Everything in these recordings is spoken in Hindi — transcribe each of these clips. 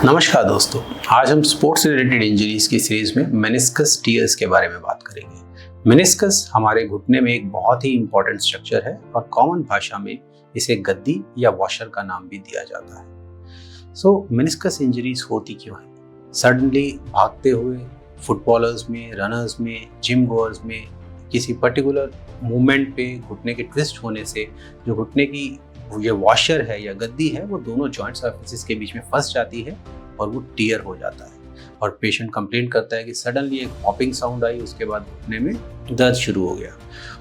नमस्कार दोस्तों, आज हम स्पोर्ट्स रिलेटेड इंजरीज की सीरीज में मेनिस्कस टियर्स के बारे में बात करेंगे। मेनिस्कस हमारे घुटने में एक बहुत ही इंपॉर्टेंट स्ट्रक्चर है और कॉमन भाषा में इसे गद्दी या वॉशर का नाम भी दिया जाता है। मेनिस्कस इंजरीज होती क्यों है? सडनली भागते हुए फुटबॉलर्स में, रनर्स में, जिम गोअर्स में किसी पर्टिकुलर मूवमेंट पे घुटने के ट्विस्ट होने से जो घुटने की ये वॉशर है या गद्दी है वो दोनों जॉइंट सर्फेसिस के बीच में फंस जाती है और वो टियर हो जाता है और पेशेंट कंप्लेंट करता है कि सडनली एक पॉपिंग साउंड आई, उसके बाद घुटने में दर्द शुरू हो गया।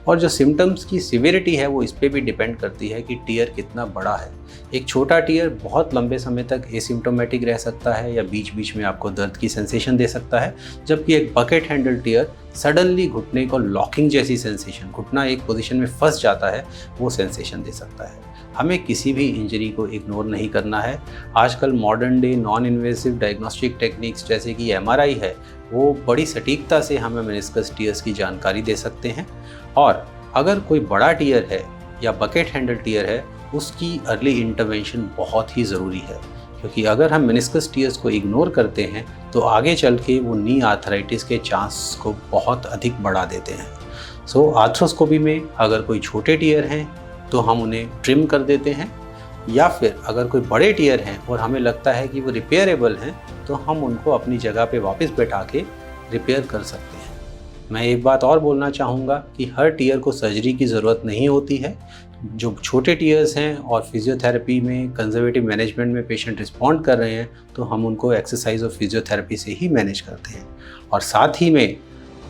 और जो सिम्टम्स की सिविरिटी है वो इस पे भी डिपेंड करती है कि टियर कितना बड़ा है। एक छोटा टियर बहुत लंबे समय तक एसिम्प्टोमेटिक रह सकता है या बीच बीच में आपको दर्द की सेंसेशन दे सकता है, जबकि एक बकेट हैंडल टियर सडनली घुटने को लॉकिंग जैसी सेंसेशन, घुटना एक पोजीशन में फंस जाता है, वो सेंसेशन दे सकता है। हमें किसी भी इंजरी को इग्नोर नहीं करना है। आजकल modern day non invasive diagnostic techniques जैसे कि एमआरआई है वो बड़ी सटीकता से हमें मेनिस्कस टियर्स की जानकारी दे सकते हैं। और अगर कोई बड़ा टियर है या बकेट हैंडल टियर है उसकी अर्ली इंटरवेंशन बहुत ही ज़रूरी है, क्योंकि अगर हम मेनिस्कस टियर्स को इग्नोर करते हैं तो आगे चल के वो नी आर्थराइटिस के चांस को बहुत अधिक बढ़ा देते हैं। आर्थ्रोस्कोपी में अगर कोई छोटे टियर हैं तो हम उन्हें ट्रिम कर देते हैं, या फिर अगर कोई बड़े टियर हैं और हमें लगता है कि वो रिपेयरेबल हैं तो हम उनको अपनी जगह पे वापस बैठा के रिपेयर कर सकते हैं। मैं एक बात और बोलना चाहूँगा कि हर टियर को सर्जरी की ज़रूरत नहीं होती है। जो छोटे टियर्स हैं और फिजियोथेरेपी में कंजर्वेटिव मैनेजमेंट में पेशेंट रिस्पॉन्ड कर रहे हैं तो हम उनको एक्सरसाइज और फिजियोथेरेपी से ही मैनेज करते हैं। और साथ ही में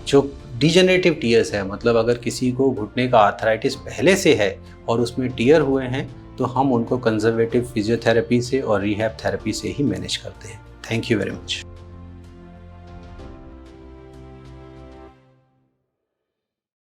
जो डिजेनरेटिव टियर्स है, मतलब अगर किसी को घुटने का आर्थराइटिस पहले से है और उसमें टियर हुए हैं तो हम उनको कंजर्वेटिव फिजियोथेरेपी से और रिहैब थेरेपी से ही मैनेज करते हैं। Thank you very much.